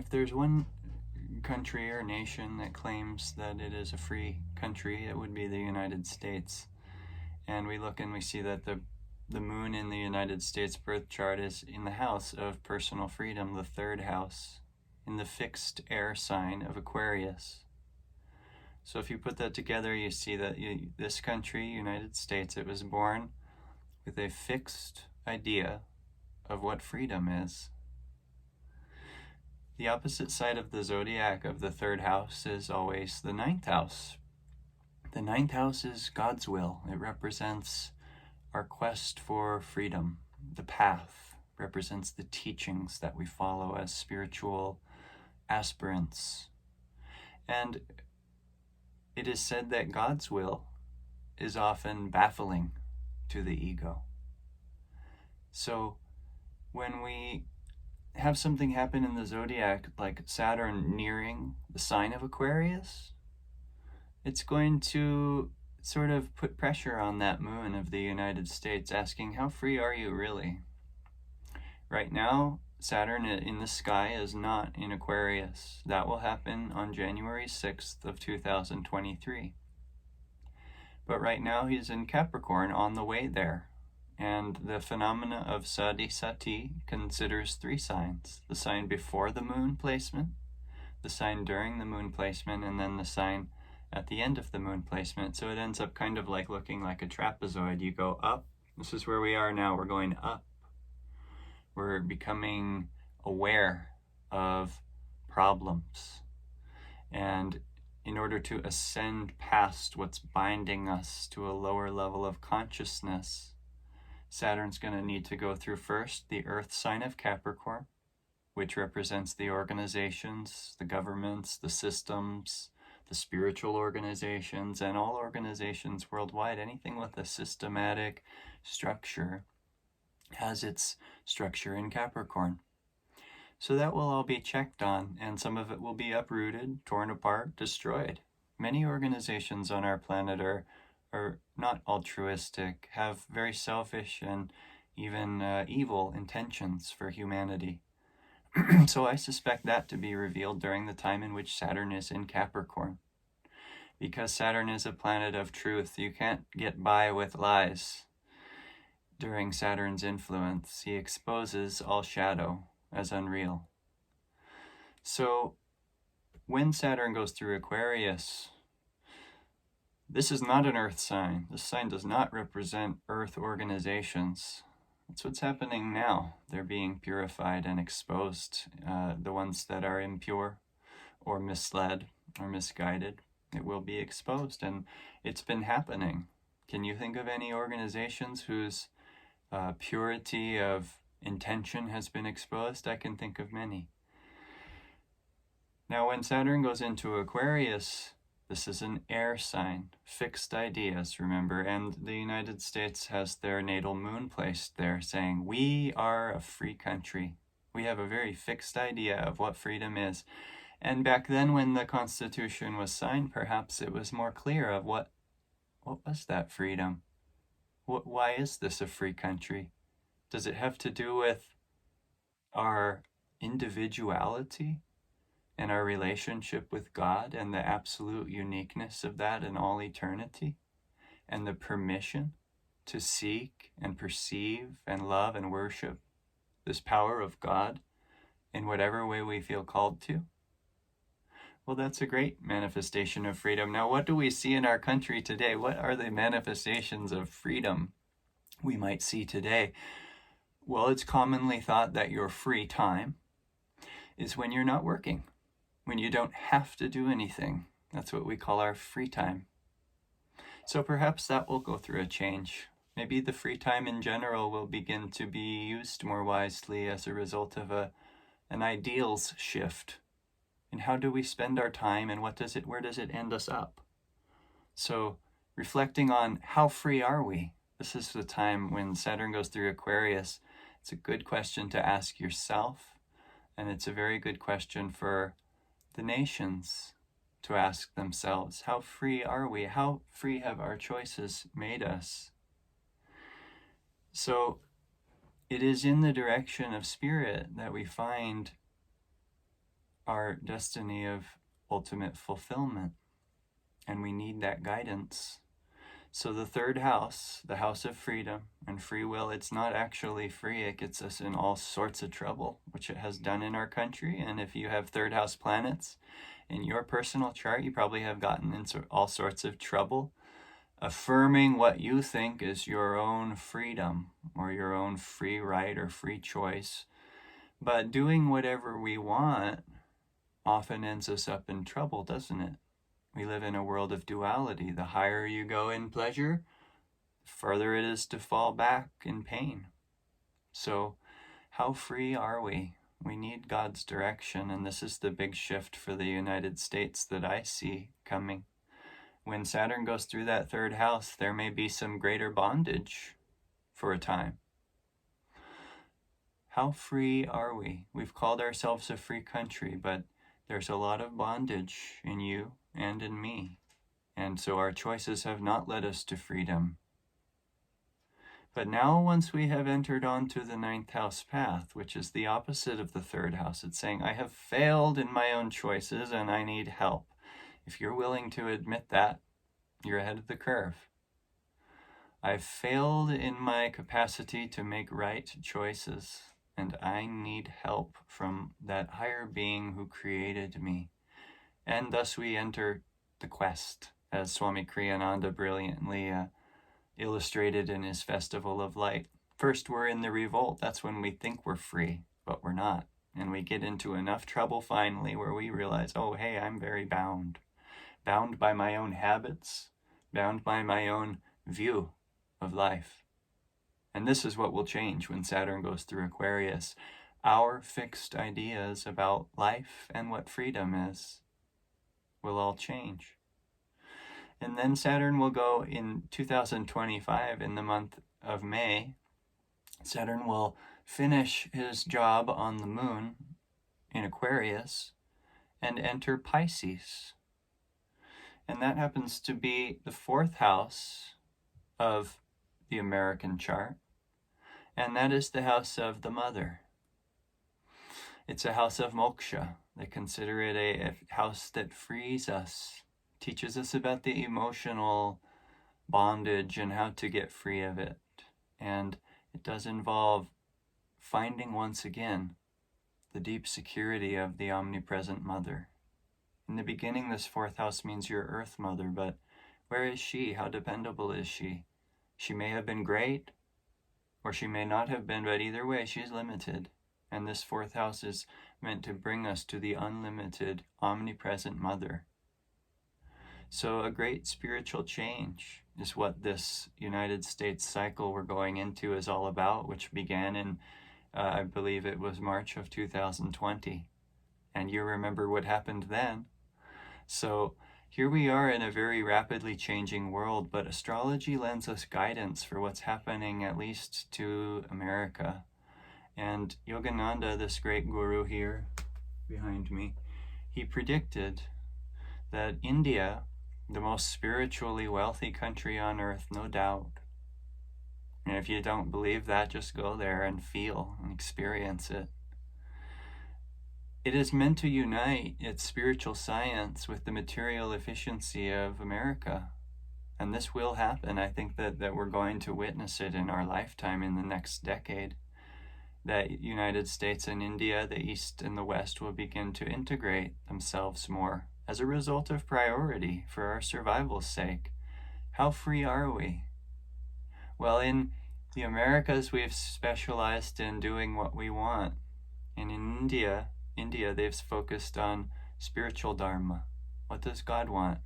If there's one country or nation that claims that it is a free country, it would be the United States. And we look and we see that the moon in the United States birth chart is in the house of personal freedom, the third house, in the fixed air sign of Aquarius. So if you put that together, you see that this country, United States, it was born with a fixed idea of what freedom is. The opposite side of the zodiac of the third house is always the ninth house. The ninth house is God's will. It represents our quest for freedom. The path represents the teachings that we follow as spiritual aspirants. And it is said that God's will is often baffling to the ego. So when we have something happen in the zodiac, like Saturn nearing the sign of Aquarius, it's going to sort of put pressure on that moon of the United States, asking, how free are you really? Right now, Saturn in the sky is not in Aquarius. That will happen on January 6th of 2023. But right now he's in Capricorn on the way there. And the phenomena of Sati Sati considers three signs: the sign before the moon placement, the sign during the moon placement, and then the sign at the end of the moon placement. So it ends up kind of like looking like a trapezoid. You go up. This is where we are now. We're going up. We're becoming aware of problems. And in order to ascend past what's binding us to a lower level of consciousness, Saturn's going to need to go through first the Earth sign of Capricorn, which represents the organizations, the governments, the systems, the spiritual organizations, and all organizations worldwide. Anything with a systematic structure has its structure in Capricorn. So that will all be checked on, and some of it will be uprooted, torn apart, destroyed. Many organizations on our planet are not altruistic, have very selfish and even evil intentions for humanity. So I suspect that to be revealed during the time in which Saturn is in Capricorn. Because Saturn is a planet of truth, you can't get by with lies. During Saturn's influence, he exposes all shadow as unreal. So when Saturn goes through Aquarius, this is not an Earth sign. This sign does not represent Earth organizations. That's what's happening now. They're being purified and exposed. The ones that are impure or misled or misguided, it will be exposed. And it's been happening. Can you think of any organizations whose purity of intention has been exposed? I can think of many. Now, when Saturn goes into Aquarius, this is an air sign, fixed ideas, remember, and the United States has their natal moon placed there, saying, we are a free country. We have a very fixed idea of what freedom is. And back then when the Constitution was signed, perhaps it was more clear of what was that freedom? Why is this a free country? Does it have to do with our individuality and our relationship with God and the absolute uniqueness of that in all eternity, and the permission to seek and perceive and love and worship this power of God in whatever way we feel called to? Well, that's a great manifestation of freedom. Now, what do we see in our country today? What are the manifestations of freedom we might see today? Well, it's commonly thought that your free time is when you're not working, when you don't have to do anything. That's what we call our free time. So perhaps that will go through a change. Maybe the free time in general will begin to be used more wisely as a result of an ideals shift. And how do we spend our time, and where does it end us up? So reflecting on how free are we? This is the time when Saturn goes through Aquarius. It's a good question to ask yourself, and it's a very good question for the nations to ask themselves. How free are we? How free have our choices made us? So it is in the direction of spirit that we find our destiny of ultimate fulfillment. And we need that guidance. So the third house, the house of freedom and free will, it's not actually free. It gets us in all sorts of trouble, which it has done in our country. And if you have third house planets in your personal chart, you probably have gotten into all sorts of trouble affirming what you think is your own freedom or your own free right or free choice. But doing whatever we want often ends us up in trouble, doesn't it? We live in a world of duality. The higher you go in pleasure, the further it is to fall back in pain. So how free are we? We need God's direction, and this is the big shift for the United States that I see coming. When Saturn goes through that third house, there may be some greater bondage for a time. How free are we? We've called ourselves a free country, but there's a lot of bondage in you and in me. And so our choices have not led us to freedom. But now, once we have entered onto the ninth house path, which is the opposite of the third house, it's saying, I have failed in my own choices and I need help. If you're willing to admit that, you're ahead of the curve. I've failed in my capacity to make right choices, and I need help from that higher being who created me. And thus we enter the quest, as Swami Kriyananda brilliantly illustrated in his Festival of Light. First, we're in the revolt. That's when we think we're free, but we're not. And we get into enough trouble finally where we realize, oh, hey, I'm very bound. Bound by my own habits, bound by my own view of life. And this is what will change when Saturn goes through Aquarius. Our fixed ideas about life and what freedom is will all change. And then Saturn will go in 2025, in the month of May. Saturn will finish his job on the moon in Aquarius and enter Pisces. And that happens to be the fourth house of the American chart. And that is the house of the mother. It's a house of moksha. They consider it a house that frees us, teaches us about the emotional bondage and how to get free of it. And it does involve finding once again the deep security of the omnipresent mother. In the beginning, this fourth house means your earth mother, but where is she? How dependable is she? She may have been great, or she may not have been, but either way, she's limited. And this fourth house is meant to bring us to the unlimited, omnipresent mother. So a great spiritual change is what this United States cycle we're going into is all about, which began in, I believe it was March of 2020. And you remember what happened then. So here we are in a very rapidly changing world, but astrology lends us guidance for what's happening, at least to America. And Yogananda, this great guru here behind me, he predicted that India, the most spiritually wealthy country on earth, no doubt. And if you don't believe that, just go there and feel and experience it. It is meant to unite its spiritual science with the material efficiency of America. And this will happen. I think that we're going to witness it in our lifetime in the next decade. That United States and India, the East and the West, will begin to integrate themselves more as a result of priority for our survival's sake. How free are we? Well, in the Americas, we've specialized in doing what we want. And in India, they've focused on spiritual dharma. What does God want?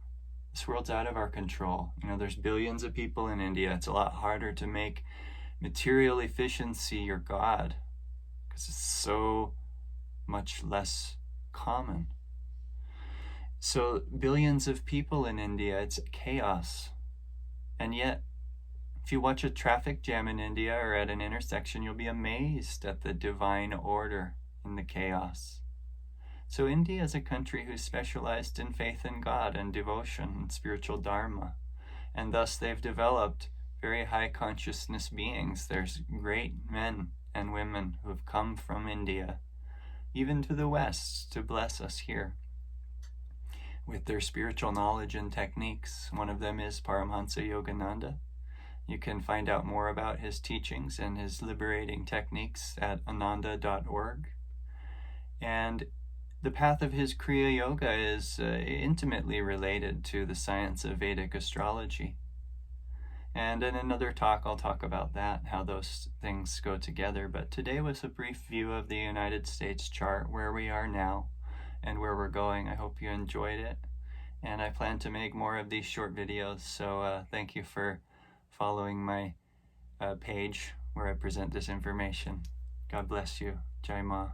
This world's out of our control. There's billions of people in India. It's a lot harder to make material efficiency your God because it's so much less common. So billions of people in India, it's chaos. And yet, if you watch a traffic jam in India or at an intersection, you'll be amazed at the divine order in the chaos. So India is a country who's specialized in faith in God and devotion and spiritual dharma. And thus they've developed very high consciousness beings. There's great men and women who have come from India even to the West, to bless us here with their spiritual knowledge and techniques. One of them is Paramhansa Yogananda. You can find out more about his teachings and his liberating techniques at ananda.org. And the path of his Kriya Yoga is intimately related to the science of Vedic astrology. And in another talk, I'll talk about that, how those things go together. But today was a brief view of the United States chart, where we are now and where we're going. I hope you enjoyed it. And I plan to make more of these short videos, so thank you for following my page where I present this information. God bless you. Jai Ma.